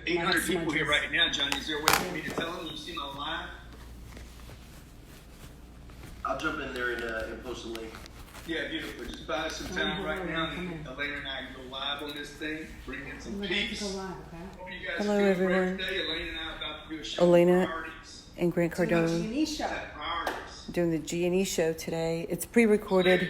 800 people here right now, Johnny. Is there a way for me to tell them you see my live? I'll jump in there and post a link. Yeah, beautiful. Just buy us some time right now. And Elena and I can go live on this thing. Bring in some peace. Hello, everyone. Elena and I about to do a show. Elena and Greg Cordova doing the Gianni show today. It's pre-recorded.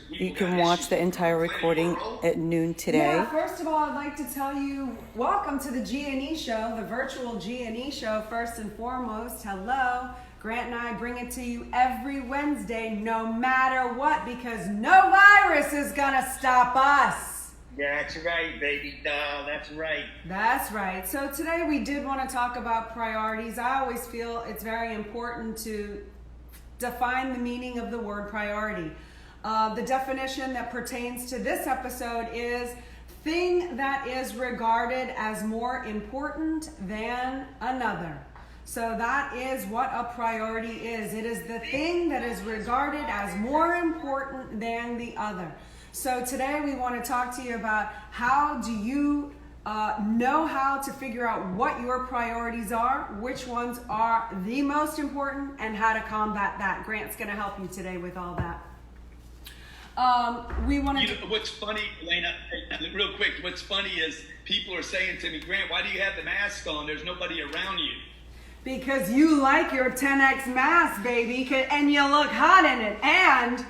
You can watch the entire recording at noon today. Yeah, first of all, I'd like to tell you, welcome to the Gianni show, the virtual Gianni show. First and foremost, hello. Grant and I bring it to you every Wednesday, no matter what, because no virus is gonna stop us. That's right, baby doll. That's right. That's right. So today we did want to talk about priorities. I always feel it's very important to define the meaning of the word priority. The definition that pertains to this episode is thing that is regarded as more important than another. So that is what a priority is. It is the thing that is regarded as more important than the other. So today we want to talk to you about how do you know how to figure out what your priorities are, which ones are the most important, and how to combat that. Grant's going to help you today with all that. We want to. What's funny, Elena, real quick, what's funny is people are saying to me, Grant, why do you have the mask on? There's nobody around you. Because you like your 10X mask, baby, and you look hot in it. And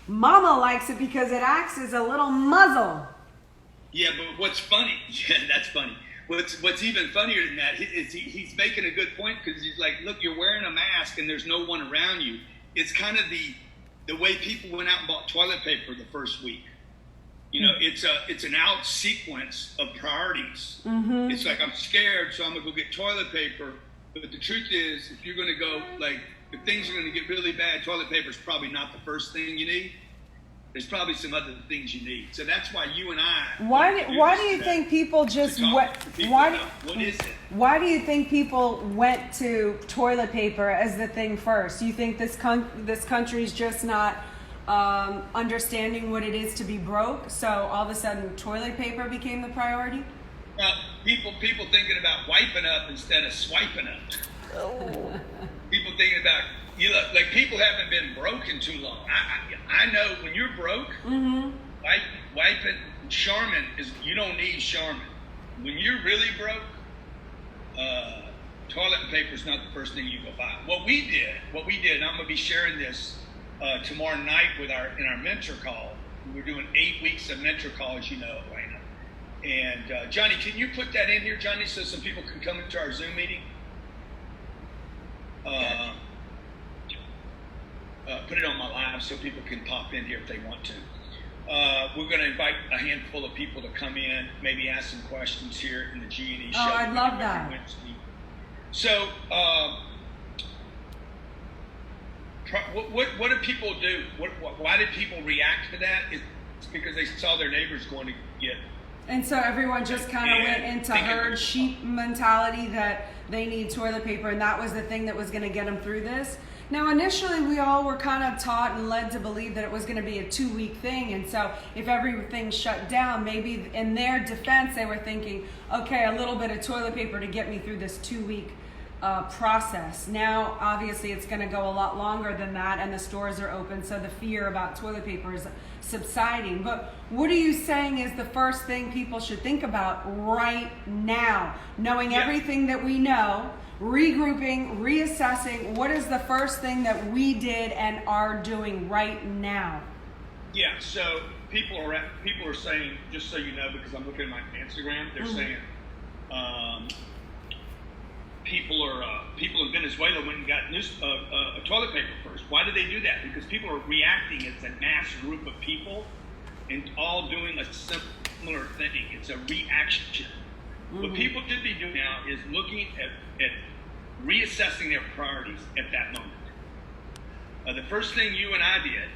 Mama likes it because it acts as a little muzzle. Yeah, but what's funny, yeah, that's funny. What's even funnier than that is he's making a good point because he's like, look, you're wearing a mask and there's no one around you. It's kind of the way people went out and bought toilet paper the first week. You know, it's an out sequence of priorities. Mm-hmm. It's like, I'm scared, so I'm going to go get toilet paper. But the truth is, if you're going to go, like, if things are going to get really bad, toilet paper is probably not the first thing you need. There's probably some other things you need. So that's why you and I. Why do you think people just went? What is it? Why do you think people went to toilet paper as the thing first? You think this country's just not understanding what it is to be broke? So all of a sudden, toilet paper became the priority? Well, people thinking about wiping up instead of swiping up. Oh. People thinking about, like people haven't been broke in too long. I know when you're broke, mm-hmm. wiping Charmin you don't need Charmin. When you're really broke, toilet paper is not the first thing you go buy. What we did, and I'm going to be sharing this tomorrow night in our mentor call. We're doing 8 weeks of mentor calls, Elena. And Gianni, can you put that in here, Gianni, so some people can come into our Zoom meeting? Put it on my live so people can pop in here if they want to. We're going to invite a handful of people to come in, maybe ask some questions here in the G&E show. Oh, I'd love that. Wednesday. So, what do people do? Why did people react to that? It's because they saw their neighbors going to get. And so everyone just kind of went into herd sheep mentality that they need toilet paper, and that was the thing that was going to get them through this. Now, initially, we all were kind of taught and led to believe that it was going to be a 2-week thing. And so if everything shut down, maybe in their defense, they were thinking, okay, a little bit of toilet paper to get me through this 2-week process. Now, obviously, it's going to go a lot longer than that, and the stores are open, so the fear about toilet paper is subsiding. But what are you saying is the first thing people should think about right now? Knowing everything that we know, regrouping, reassessing, what is the first thing that we did and are doing right now? Yeah, so people are saying, just so you know, because I'm looking at my Instagram, they're saying people in Venezuela went and got toilet paper first. Why did they do that? Because people are reacting as a mass group of people and all doing a similar thing. It's a reaction. Mm-hmm. What people should be doing now is looking at reassessing their priorities at that moment. The first thing you and I did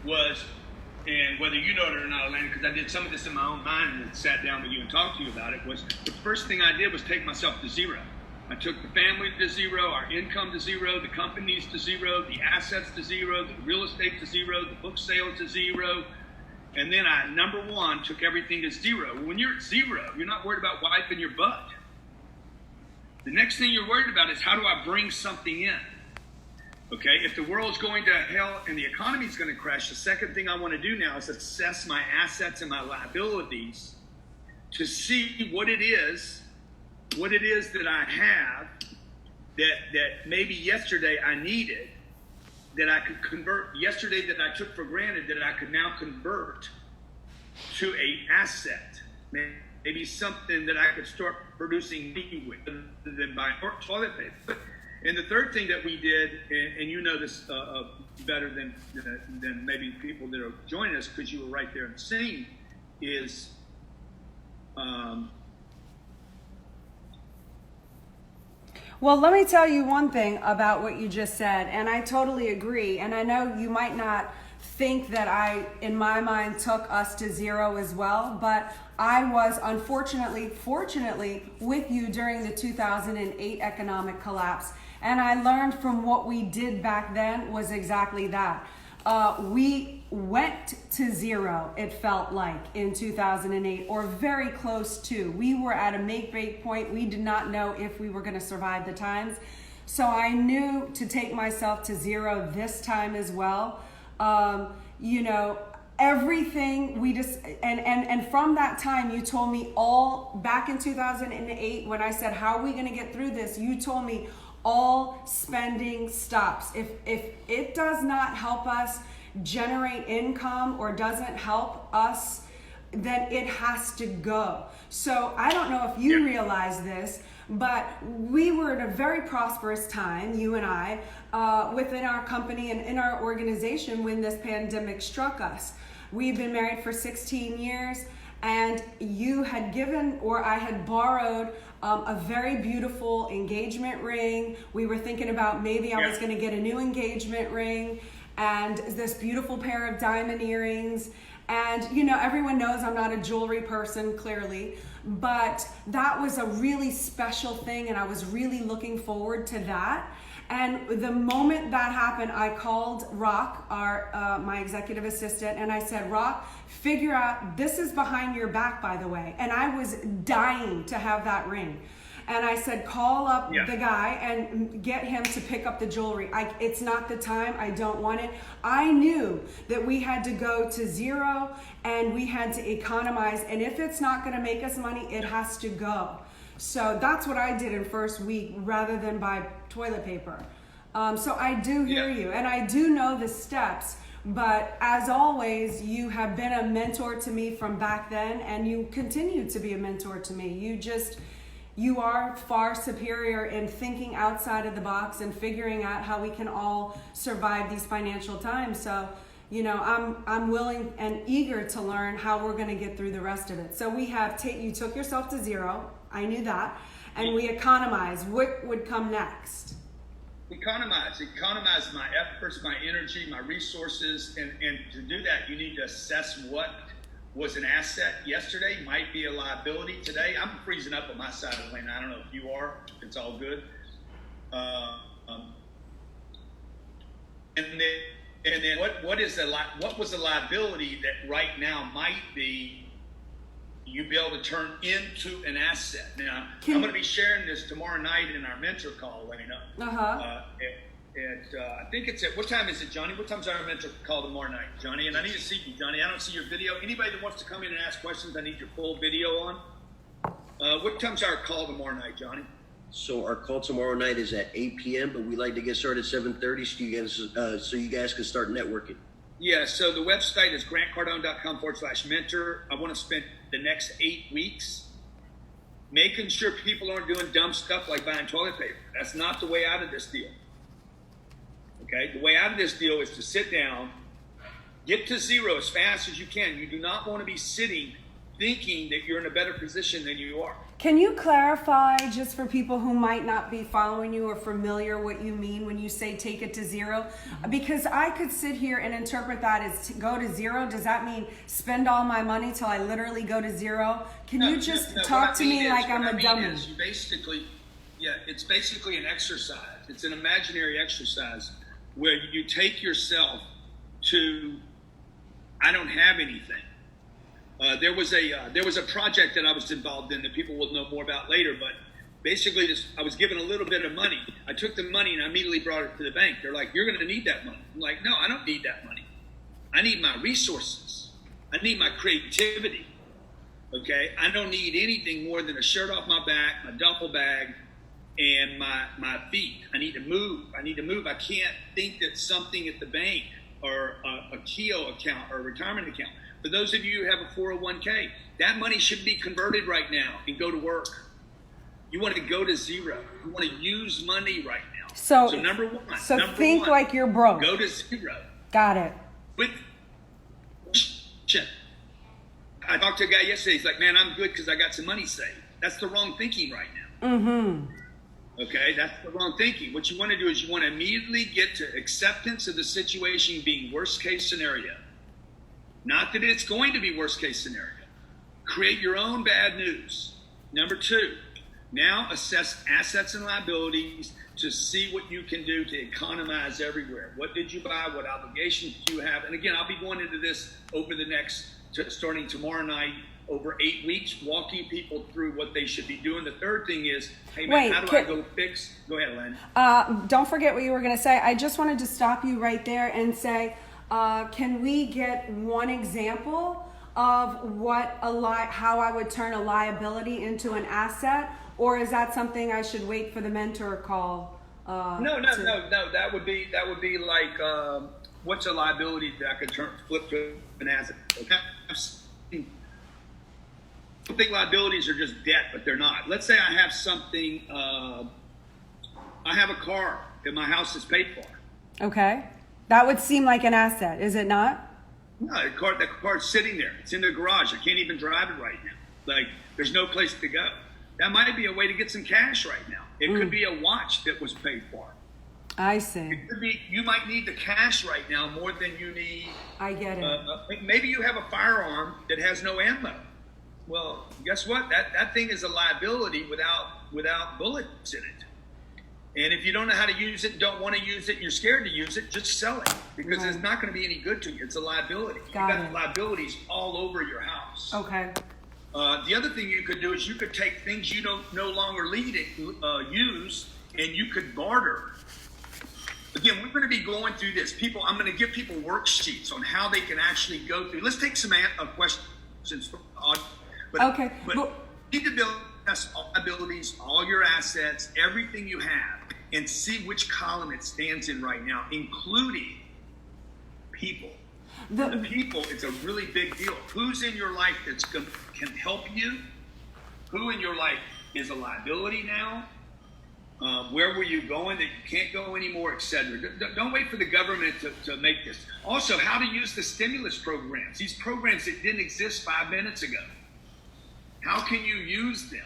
was, and whether you know it or not, Elena, because I did some of this in my own mind and sat down with you and talked to you about it, was the first thing I did was take myself to zero. I took the family to zero, our income to zero, the companies to zero, the assets to zero, the real estate to zero, the book sales to zero, And then I, number one, took everything to zero. When you're at zero, you're not worried about wiping your butt. The next thing you're worried about is, how do I bring something in? Okay, if the world's going to hell and the economy's going to crash, the second thing I want to do now is assess my assets and my liabilities to see what it is that I have that maybe yesterday I needed, that I could convert, yesterday that I took for granted, that I could now convert to an asset. Maybe something that I could start producing meat with, rather than buying toilet paper. And the third thing that we did, and you know this better than maybe people that are joining us because you were right there in the scene, is well, let me tell you one thing about what you just said, and I totally agree. And I know you might not think that I, in my mind, took us to zero as well, but I was fortunately with you during the 2008 economic collapse. And I learned from what we did back then was exactly that. We went to zero, it felt like, in 2008, or very close to. We were at a make-break point. We did not know if we were going to survive the times. So I knew to take myself to zero this time as well. You know, everything we just, and from that time, you told me all, back in 2008, when I said, how are we going to get through this? You told me all spending stops. If it does not help us generate income or doesn't help us, then it has to go. So I don't know if you realize this, but we were at a very prosperous time, you and I, within our company and in our organization when this pandemic struck us. We've been married for 16 years, and you had given, or I had borrowed, a very beautiful engagement ring. We were thinking about maybe I was going to get a new engagement ring and this beautiful pair of diamond earrings. And, you know, everyone knows I'm not a jewelry person, clearly, but that was a really special thing, and I was really looking forward to that. And the moment that happened, I called Rock, my executive assistant, and I said, Rock, figure out, this is behind your back, by the way. And I was dying to have that ring. And I said, call up the guy and get him to pick up the jewelry. It's not the time. I don't want it. I knew that we had to go to zero and we had to economize. And if it's not going to make us money, it has to go. So that's what I did in first week rather than buy toilet paper. So I do hear you, and I do know the steps. But as always, you have been a mentor to me from back then, and you continue to be a mentor to me. You are far superior in thinking outside of the box and figuring out how we can all survive these financial times. So, you know, I'm willing and eager to learn how we're going to get through the rest of it. So we have, you took yourself to zero. I knew that. And we economized. What would come next? Economize my efforts, my energy, my resources. And to do that, you need to assess what was an asset yesterday, might be a liability today. I'm freezing up on my side of the lane. I don't know if you are. It's all good. And then what was a liability that right now might be you be able to turn into an asset? Now, I'm going to be sharing this tomorrow night in our mentor call, Elena. I think it's at, what time is it, Johnny? What time's our mentor call tomorrow night, Johnny? And I need to see you, Johnny. I don't see your video. Anybody that wants to come in and ask questions, I need your full video on. What time's our call tomorrow night, Johnny? So our call tomorrow night is at 8 p.m., but we like to get started at 7:30 so you guys can start networking. Yeah, so the website is grantcardone.com/mentor. I want to spend the next 8 weeks making sure people aren't doing dumb stuff like buying toilet paper. That's not the way out of this deal. Okay, the way out of this deal is to sit down, get to zero as fast as you can. You do not want to be sitting thinking that you're in a better position than you are. Can you clarify, just for people who might not be following you or familiar, what you mean when you say take it to zero? Because I could sit here and interpret that as go to zero. Does that mean spend all my money till I literally go to zero? Can you just talk to me like I'm a dummy? You basically, it's basically an exercise. It's an imaginary exercise where you take yourself to I don't have anything. There was a project that I was involved in that people will know more about later, but basically I was given a little bit of money. I took the money and I immediately brought it to the bank. They're like, you're going to need that money. I'm like, no, I don't need that money. I need my resources. I need my creativity. Okay? I don't need anything more than a shirt off my back, my duffel bag, and my feet. I need to move. I can't think that something at the bank or a KEO account or a retirement account. For those of you who have a 401k, that money should be converted right now and go to work. You want to go to zero. You want to use money right now. So number one. So think like you're broke. Go to zero. Got it. With I talked to a guy yesterday. He's like, man, I'm good because I got some money saved. That's the wrong thinking right now. Mm-hmm. Okay, that's the wrong thinking. What you want to do is you want to immediately get to acceptance of the situation being worst case scenario. Not that it's going to be worst case scenario. Create your own bad news. Number two, now assess assets and liabilities to see what you can do to economize everywhere. What did you buy? What obligations do you have? And again, I'll be going into this over the next, starting tomorrow night, over 8 weeks, walking people through what they should be doing. The third thing is, hey man, how do I go fix? Go ahead, Elena. Don't forget what you were going to say. I just wanted to stop you right there and say, can we get one example of how I would turn a liability into an asset, or is that something I should wait for the mentor call? No. That would be like, what's a liability that I could flip to an asset? Okay. I think liabilities are just debt, but they're not. Let's say I have something, I have a car that my house is paid for. Okay. That would seem like an asset, is it not? No, the car's sitting there. It's in the garage. I can't even drive it right now. Like, there's no place to go. That might be a way to get some cash right now. It could be a watch that was paid for. I see. It could be, you might need the cash right now more than you need. I get it. Maybe you have a firearm that has no ammo. Well, guess what? That thing is a liability without bullets in it. And if you don't know how to use it, don't want to use it, and you're scared to use it, just sell it because it's not going to be any good to you. It's a liability. You got liabilities all over your house. Okay. The other thing you could do is you could take things you don't no longer use, and you could barter. Again, we're going to be going through this. I'm going to give people worksheets on how they can actually go through. Let's take some questions from the audience. But you need to build all abilities, all your assets, everything you have, and see which column it stands in right now, including people. The people, it's a really big deal. Who's in your life that can help you? Who in your life is a liability now? Where were you going that you can't go anymore, etc. Don't wait for the government to make this. Also, how to use the stimulus programs. These programs that didn't exist 5 minutes ago. How can you use them?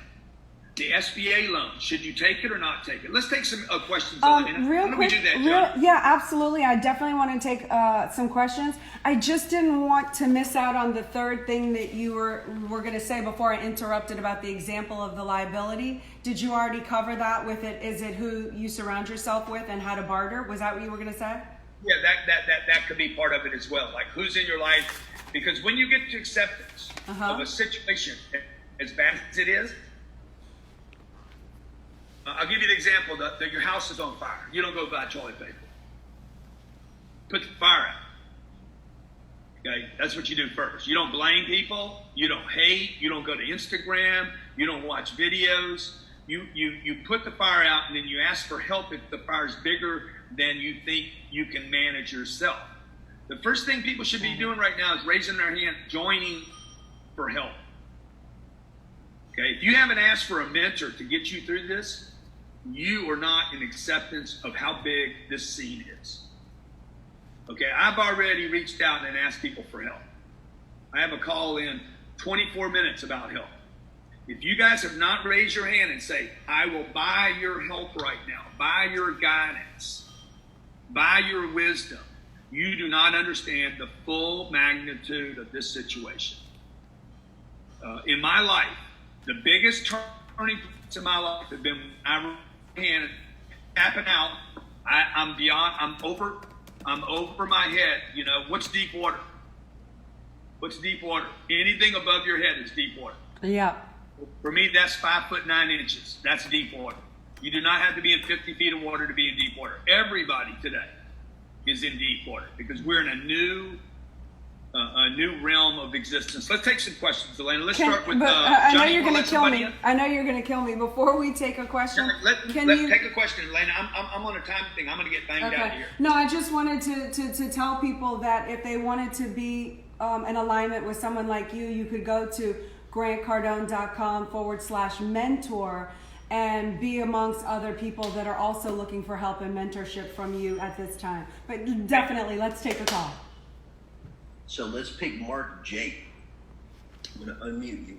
The SBA loan, should you take it or not take it? Let's take some questions. Real quick, yeah, absolutely. I definitely want to take some questions. I just didn't want to miss out on the third thing that you were going to say before I interrupted about the example of the liability. Did you already cover that with it? Is it who you surround yourself with and how to barter? Was that what you were going to say? Yeah, that could be part of it as well. Like who's in your life? Because when you get to acceptance of a situation, as bad as it is, I'll give you an example that your house is on fire. You don't go buy toilet paper. Put the fire out. Okay, that's what you do first. You don't blame people. You don't hate. You don't go to Instagram. You don't watch videos. You put the fire out and then you ask for help if the fire's bigger than you think you can manage yourself. The first thing people should be doing right now is raising their hand, joining for help. Okay, if you haven't asked for a mentor to get you through this, you are not in acceptance of how big this scene is. Okay, I've already reached out and asked people for help. I have a call in 24 minutes about help. If you guys have not raised your hand and say, I will buy your help right now, buy your guidance, buy your wisdom, you do not understand the full magnitude of this situation. In my life, the biggest turning points in my life have been when I raised my hand, tapping out. I'm over my head. You know, what's deep water? What's deep water? Anything above your head is deep water. Yeah. For me, that's 5'9". That's deep water. You do not have to be in 50 feet of water to be in deep water. Everybody today is in deep water because we're in a new realm of existence. Let's take some questions, Elena. Let's start with I know Johnny. you're going to kill me. I know you're going to kill me. Before we take a question, let's take a question, Elena. I'm on a time thing. I'm going to get banged out here. No, I just wanted to tell people that if they wanted to be in alignment with someone like you could go to grantcardone.com/mentor and be amongst other people that are also looking for help and mentorship from you at this time. But definitely, let's take a call. So let's pick Mark J. I'm going to unmute you.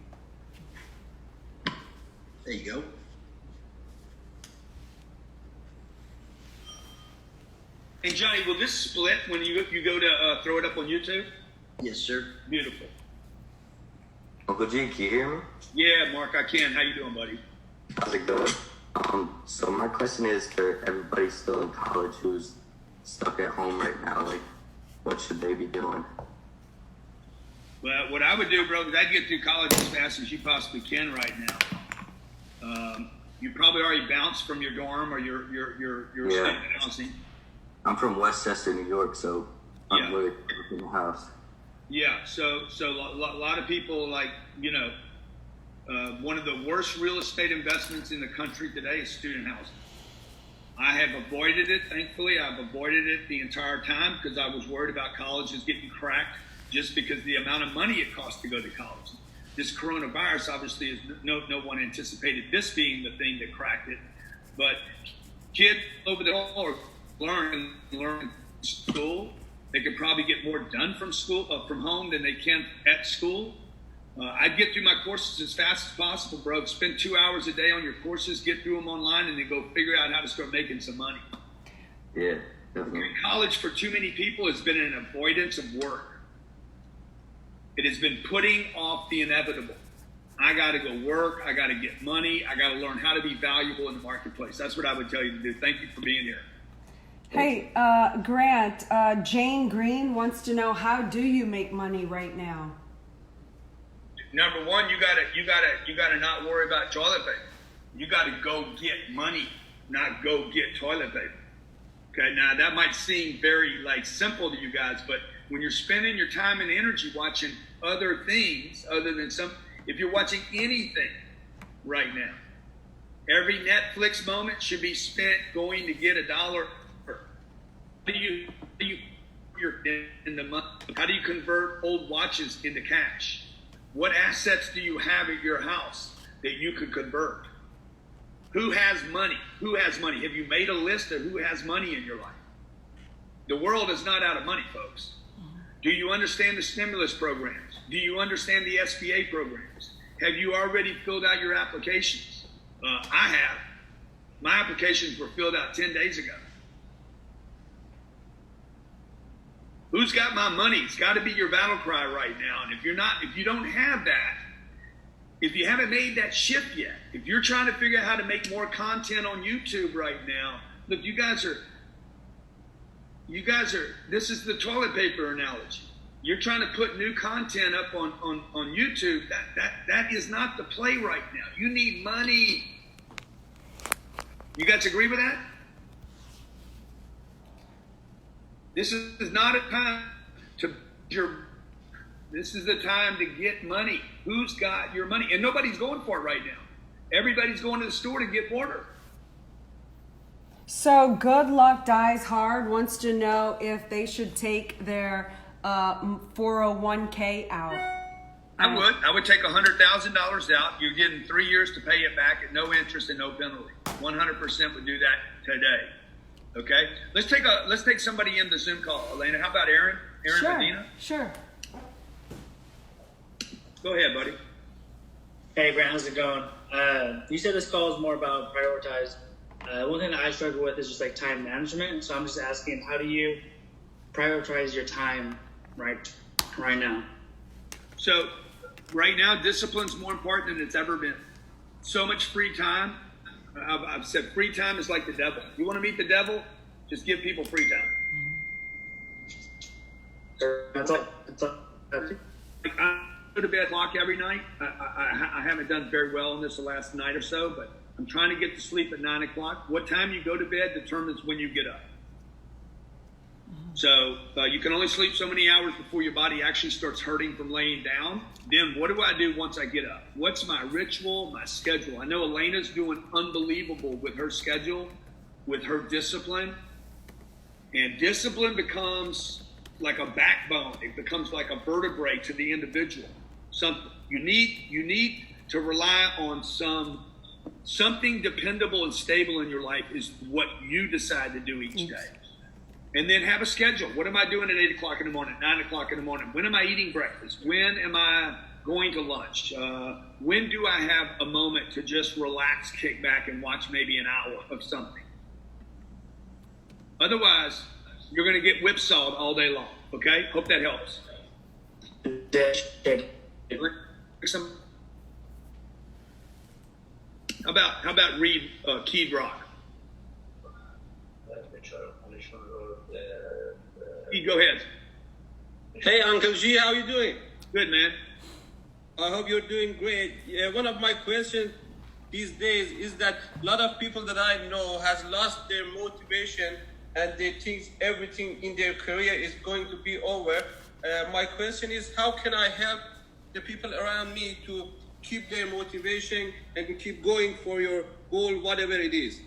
There you go. Hey, Johnny, will this split when you go to throw it up on YouTube? Yes, sir. Beautiful. Uncle G, can you hear me? Yeah, Mark, I can. How you doing, buddy? How's it going? So my question is for everybody still in college who's stuck at home right now, like, what should they be doing? Well, what I would do, bro, is I'd get through college as fast as you possibly can right now. You probably already bounced from your dorm or your student housing. I'm from Westchester, New York, so I'm really in the house. Yeah, so a lot of people, like, one of the worst real estate investments in the country today is student housing. I have avoided it, thankfully. I've avoided it the entire time because I was worried about colleges getting cracked just because the amount of money it costs to go to college. This coronavirus, obviously, is no one anticipated this being the thing that cracked it. But kids over the whole learn school. They could probably get more done from home than they can at school. I'd get through my courses as fast as possible, bro. Spend 2 hours a day on your courses, get through them online, and then go figure out how to start making some money. Yeah, definitely. College for too many people has been an avoidance of work. It has been putting off the inevitable. I got to go work. I got to get money. I got to learn how to be valuable in the marketplace. That's what I would tell you to do. Thank you for being here. Hey, Grant, Jane Green wants to know, how do you make money right now? Number one, you gotta not worry about toilet paper. You gotta go get money, not go get toilet paper. Okay, now that might seem very simple to you guys, but when you're spending your time and energy watching other things other than if you're watching anything right now, every Netflix moment should be spent going to get $1. How do you in the month? How do you convert old watches into cash? What assets do you have at your house that you could convert? Who has money? Who has money? Have you made a list of who has money in your life? The world is not out of money, folks. Do you understand the stimulus programs? Do you understand the SBA programs? Have you already filled out your applications? I have. My applications were filled out 10 days ago. Who's got my money? It's got to be your battle cry right now. And if you don't have that, if you haven't made that shift yet, if you're trying to figure out how to make more content on YouTube right now, look, you guys are, this is the toilet paper analogy. You're trying to put new content up on YouTube. That is not the play right now. You need money. You guys agree with that? This is not a time this is the time to get money. Who's got your money? And nobody's going for it right now. Everybody's going to the store to get water. So Good Luck Dies Hard wants to know if they should take their 401k out. I would take $100,000 out. You're getting 3 years to pay it back at no interest and no penalty. 100% would do that today. Okay, let's take somebody in the Zoom call. Elena, how about Aaron? Aaron Medina? Sure. Go ahead, buddy. Hey, Grant, how's it going? You said this call is more about prioritize. One thing that I struggle with is just time management. So I'm just asking, how do you prioritize your time right now? So right now, discipline's more important than it's ever been. So much free time. I've said free time is like the devil. You want to meet the devil? Just give people free time. That's all. I go to bed clock every night. I haven't done very well in this the last night or so, but I'm trying to get to sleep at 9 o'clock. What time you go to bed determines when you get up. So you can only sleep so many hours before your body actually starts hurting from laying down. Then what do I do once I get up? What's my ritual, my schedule? I know Elena's doing unbelievable with her schedule, with her discipline. And discipline becomes like a backbone. It becomes like a vertebrae to the individual. Something you need to rely on something dependable and stable in your life is what you decide to do each day. And then have a schedule. What am I doing at 8 o'clock in the morning, 9 o'clock in the morning? When am I eating breakfast? When am I going to lunch? When do I have a moment to just relax, kick back, and watch maybe an hour of something? Otherwise, you're going to get whipsawed all day long. Okay? Hope that helps. How about Reed Keyed Rock? Go ahead. Hey, Uncle G, how you doing? Good, man. I hope you're doing great. Yeah, one of my questions these days is that a lot of people that I know has lost their motivation and they think everything in their career is going to be over. My question is, how can I help the people around me to keep their motivation and keep going for your goal, whatever it is?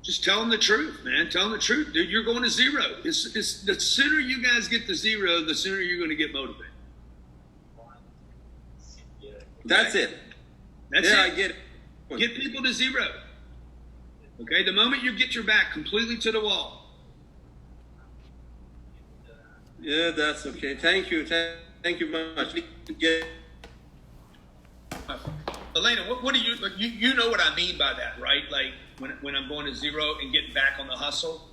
Just tell them the truth, man. Tell them the truth, dude. You're going to zero. It's the sooner you guys get to zero, the sooner you're going to get motivated. That's it. That's it. I get it. Get people to zero. Okay? The moment you get your back completely to the wall. Yeah, that's okay. Thank you. Thank you very much. Elena, what do you know what I mean by that, right? Like when I'm going to zero and getting back on the hustle?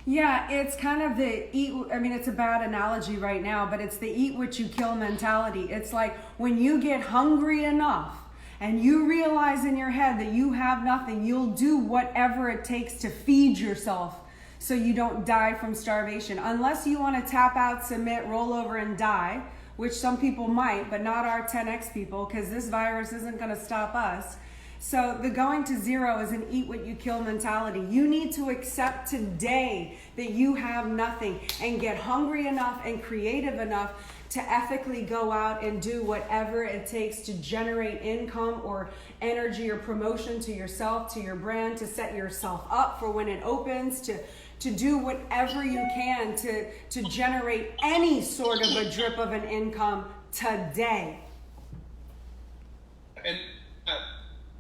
Yeah, it's kind of it's a bad analogy right now, but it's the eat what you kill mentality. It's like when you get hungry enough and you realize in your head that you have nothing, you'll do whatever it takes to feed yourself so you don't die from starvation. Unless you want to tap out, submit, roll over and die, which some people might, but not our 10X people, because this virus isn't going to stop us. So the going to zero is an eat what you kill mentality. You need to accept today that you have nothing and get hungry enough and creative enough to ethically go out and do whatever it takes to generate income or energy or promotion to yourself, to your brand, to set yourself up for when it opens, to do whatever you can to generate any sort of a drip of an income today. And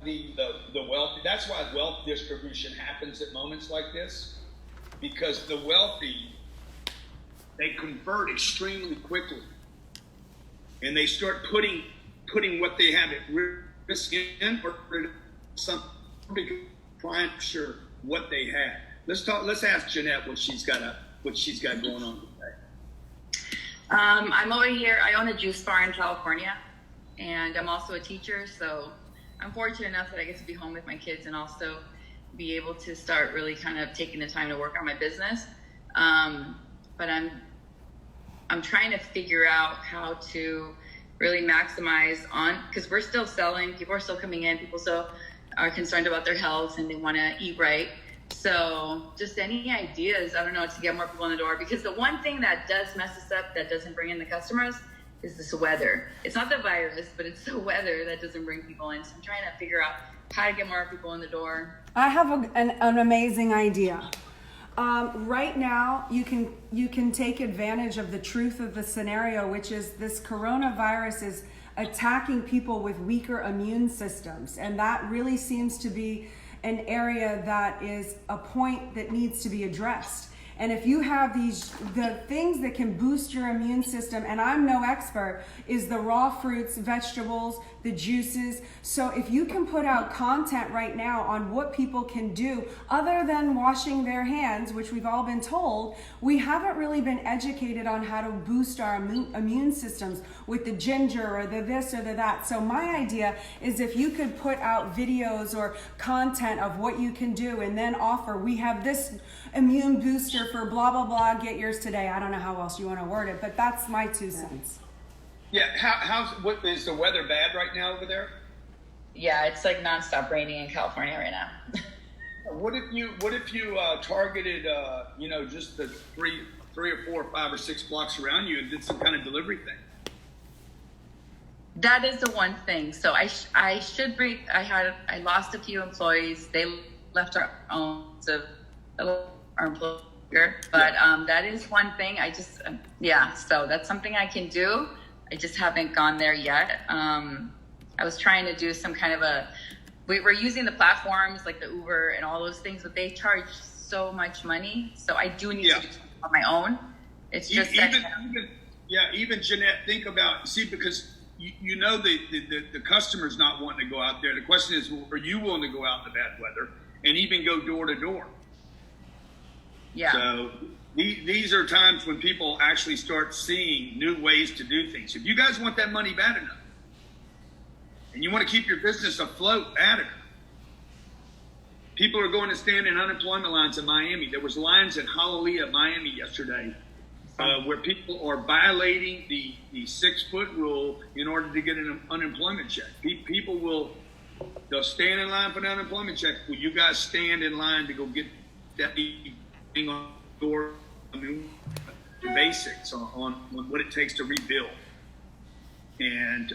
the wealthy, that's why wealth distribution happens at moments like this, because the wealthy, they convert extremely quickly and they start putting what they have at risk in or something to try and sure what they have. Let's ask Jeanette what she's got going on today. I'm over here. I own a juice bar in California, and I'm also a teacher, so I'm fortunate enough that I get to be home with my kids and also be able to start really kind of taking the time to work on my business. But I'm trying to figure out how to really maximize on, because we're still selling, people are still coming in, people still are concerned about their health and they want to eat right. So just any ideas, I don't know, to get more people in the door, because the one thing that does mess us up, that doesn't bring in the customers, is this weather. It's not the virus, but it's the weather that doesn't bring people in. So I'm trying to figure out how to get more people in the door. I have an amazing idea. Right now, you can take advantage of the truth of the scenario, which is this coronavirus is attacking people with weaker immune systems. And that really seems to be an area that is a point that needs to be addressed. And if you have the things that can boost your immune system, and I'm no expert, is the raw fruits, vegetables, the juices. So if you can put out content right now on what people can do other than washing their hands, which we've all been told, we haven't really been educated on how to boost our immune systems with the ginger or the this or the that. So my idea is if you could put out videos or content of what you can do and then offer, we have this immune booster for blah, blah, blah, get yours today. I don't know how else you want to word it, but that's my 2 cents. Yeah, what is the weather bad right now over there? Yeah, it's like nonstop raining in California right now. What if you targeted just the three or 4 or 5 or 6 blocks around you and did some kind of delivery thing? That is the one thing. So I should bring. I lost a few employees. They left our own our employer, but that is one thing. I just So that's something I can do. I just haven't gone there yet. I was trying to do some kind of we were using the platforms like the Uber and all those things, but they charge so much money. So I do need to do something on my own. It's just even Jeanette, think about, because you know the customer's not wanting to go out there. The question is, are you willing to go out in the bad weather and even go door to door? Yeah. So these are times when people actually start seeing new ways to do things. If you guys want that money bad enough, and you want to keep your business afloat bad enough, people are going to stand in unemployment lines in Miami. There was lines in Hialeah, Miami yesterday, where people are violating the 6-foot rule in order to get an unemployment check. They'll stand in line for an unemployment check. Will you guys stand in line to go get that thing on the door? The basics on what it takes to rebuild. And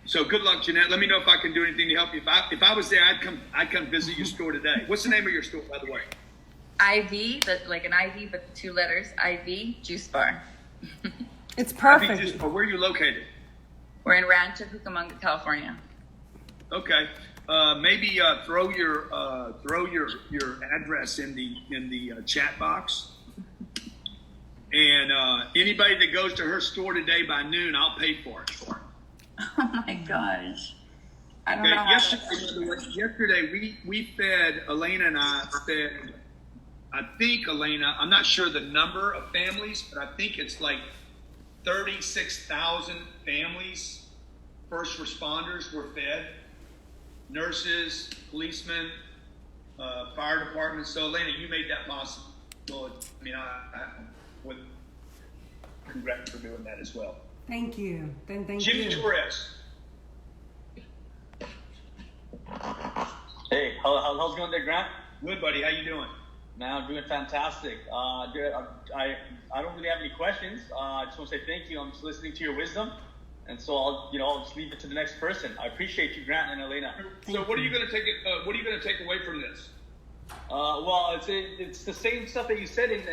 so good luck, Jeanette. Let me know if I can do anything to help you. If I was there, I'd come visit your store today. What's the name of your store, by the way? IV, like an IV, but 2 letters. IV Juice Bar. It's perfect. IV Juice Bar. Where are you located? We're in Rancho Cucamonga, California. Okay. Maybe throw your address in the chat box. And anybody that goes to her store today by noon, I'll pay for it. Oh my gosh. I don't know. Yesterday we fed, Elena and I fed, Elena, I'm not sure the number of families, but I think it's like 36,000 families, first responders were fed, nurses, policemen, fire departments. So Elena, you made that possible. I mean, I would congrats for doing that as well. Thank you. Thank Jimmy you. Torres. Hey, how's it going there, Grant? Good, buddy. How you doing? Man, I'm doing fantastic. Dude, I don't really have any questions. I just want to say thank you. I'm just listening to your wisdom, and so I'll just leave it to the next person. I appreciate you, Grant and Elena. So, what are you going to take? What are you going to take away from this? Well, it's the same stuff that you said in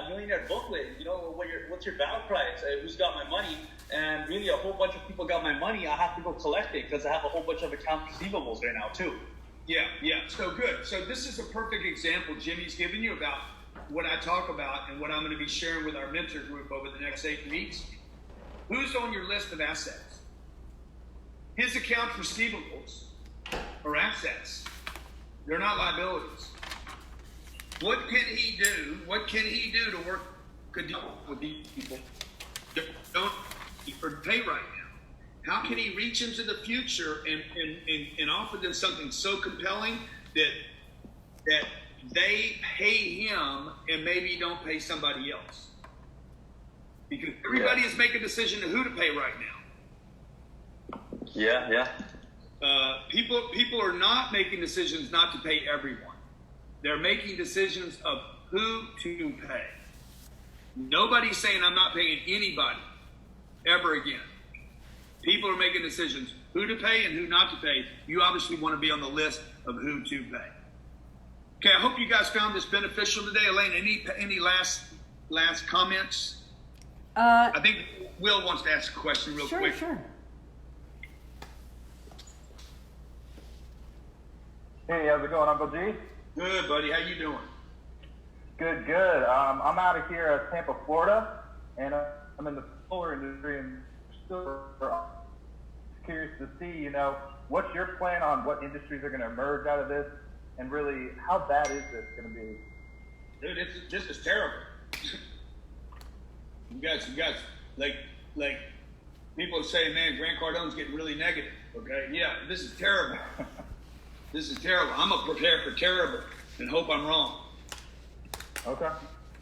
Millionaire Booklet. You know, what's your battle cry? Who's got my money? And really, a whole bunch of people got my money. I have to go collect it because I have a whole bunch of account receivables right now too. Yeah. So good. So this is a perfect example Jimmy's giving you about what I talk about and what I'm going to be sharing with our mentor group over the next 8 weeks. Who's on your list of assets? His account receivables are assets. They're not liabilities. What can he do? What can he do to work a deal with these people that don't for pay right now? How can he reach into the future and offer them something so compelling that they pay him and maybe don't pay somebody else? Because everybody is making a decision of who to pay right now. Yeah. People are not making decisions not to pay everyone. They're making decisions of who to pay. Nobody's saying I'm not paying anybody ever again. People are making decisions who to pay and who not to pay. You obviously want to be on the list of who to pay. Okay, I hope you guys found this beneficial today. Elaine, any last comments? I think Will wants to ask a question real quick. Sure. Hey, how's it going, Uncle G? Good, buddy. How you doing? Good. I'm out of here at Tampa, Florida, and I'm in the solar industry and still curious to see, what's your plan on what industries are going to emerge out of this, and really, how bad is this going to be? Dude, this is terrible. you guys, like people say, man, Grant Cardone's getting really negative. Okay, yeah, this is terrible. This is terrible. I'm gonna prepare for terrible and hope I'm wrong. Okay.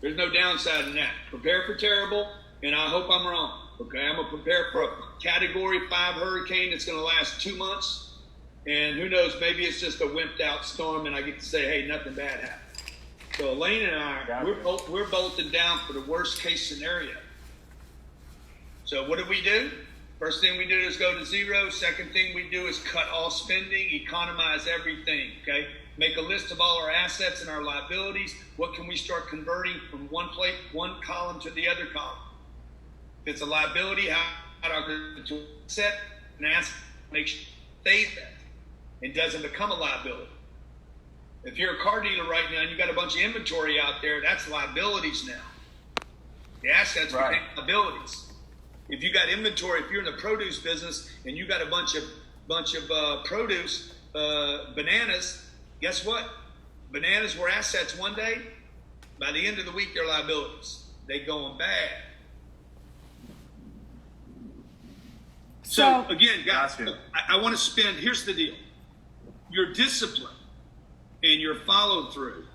There's no downside in that. Prepare for terrible, and I hope I'm wrong. Okay, I'm gonna prepare for a Category 5 hurricane that's gonna last 2 months, and who knows, maybe it's just a wimped out storm, and I get to say, hey, nothing bad happened. So Elena and I, we're bolting down for the worst case scenario. So what do? First thing we do is go to zero. Second thing we do is cut all spending, economize everything, okay? Make a list of all our assets and our liabilities. What can we start converting from one column to the other column? If it's a liability, how do I to set an asset, make sure it stays there and doesn't become a liability? If you're a car dealer right now and you got a bunch of inventory out there, that's liabilities now. The assets become liabilities. If you got inventory, if you're in the produce business and you got a bunch of produce, bananas, guess what? Bananas were assets one day. By the end of the week, they're liabilities. They going bad. So again, guys, I want to spend. Here's the deal: your discipline and your follow through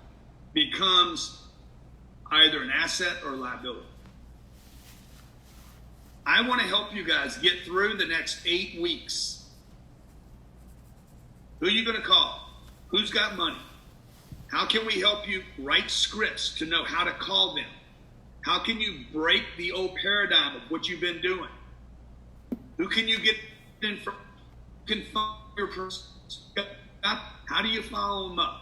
becomes either an asset or a liability. I want to help you guys get through the next 8 weeks. Who are you going to call? Who's got money? How can we help you write scripts to know how to call them? How can you break the old paradigm of what you've been doing? Who can you get in for? Can follow your person? How do you follow them up?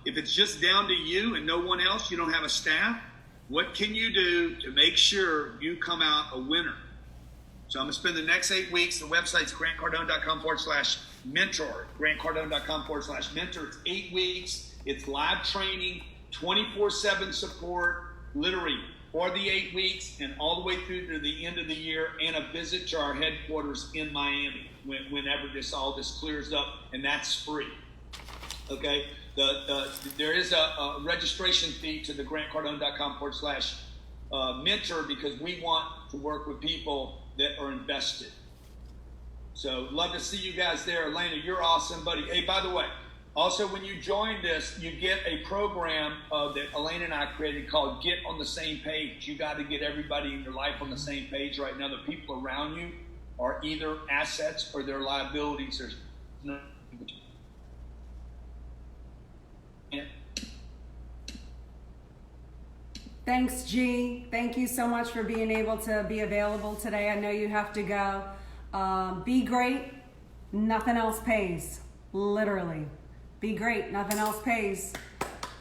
If it's just down to you and no one else, you don't have a staff, what can you do to make sure you come out a winner? So I'm going to spend the next 8 weeks. The website's grantcardone.com/mentor. grantcardone.com/mentor. It's 8 weeks. It's live training, 24/7 support, literally for the 8 weeks and all the way through to the end of the year, and a visit to our headquarters in Miami whenever all this clears up, and that's free. Okay? There is a registration fee to the grantcardone.com/mentor because we want to work with people that are invested. So love to see you guys there. Elena, you're awesome, buddy. Hey, by the way, also when you join this, you get a program that Elena and I created called Get on the Same Page. You got to get everybody in your life on the same page right now. The people around you are either assets or they're liabilities. There's no. Thanks, G. Thank you so much for being able to be available today. I know you have to go. Be great. Nothing else pays. Literally. Be great. Nothing else pays.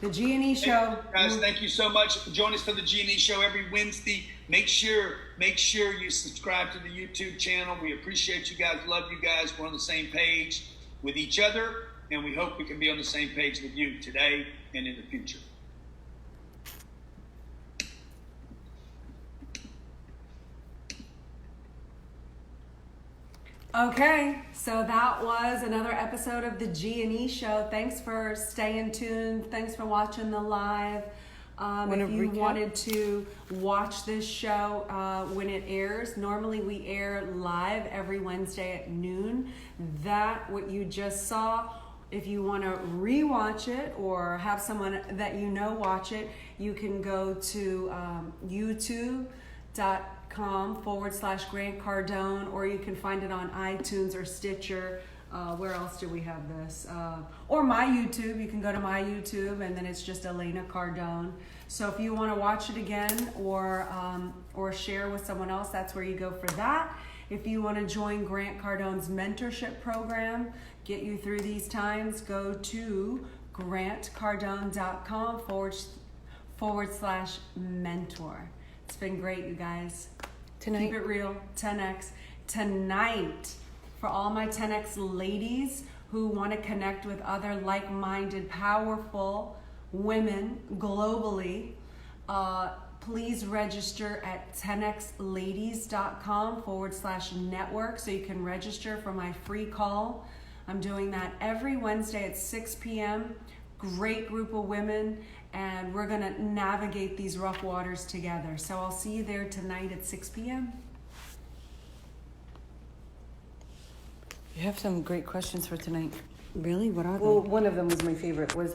The G&E show. Hey, guys, thank you so much. Join us for the G&E show every Wednesday. Make sure you subscribe to the YouTube channel. We appreciate you guys. Love you guys. We're on the same page with each other, and we hope we can be on the same page with you today and in the future. Okay, so that was another episode of the G&E show. Thanks for staying tuned. Thanks for watching the live. If you wanted to watch this show when it airs, normally we air live every Wednesday at noon. That, what you just saw, if you want to rewatch it or have someone that you know watch it, you can go to youtube.com/Grant Cardone, or you can find it on iTunes or Stitcher. Where else do we have this? Or my YouTube. You can go to my YouTube, and then it's just Elena Cardone. So if you want to watch it again or share with someone else, that's where you go for that. If you want to join Grant Cardone's mentorship program, get you through these times, go to grantcardone.com/mentor. It's been great, you guys. Tonight. Keep it real. 10X. Tonight, for all my 10X ladies who want to connect with other like-minded, powerful women globally, please register at 10xladies.com/network so you can register for my free call. I'm doing that every Wednesday at 6 p.m. Great group of women, and we're gonna navigate these rough waters together. So I'll see you there tonight at 6 p.m. You have some great questions for tonight. Really? What are they? Well, one of them was my favorite. Was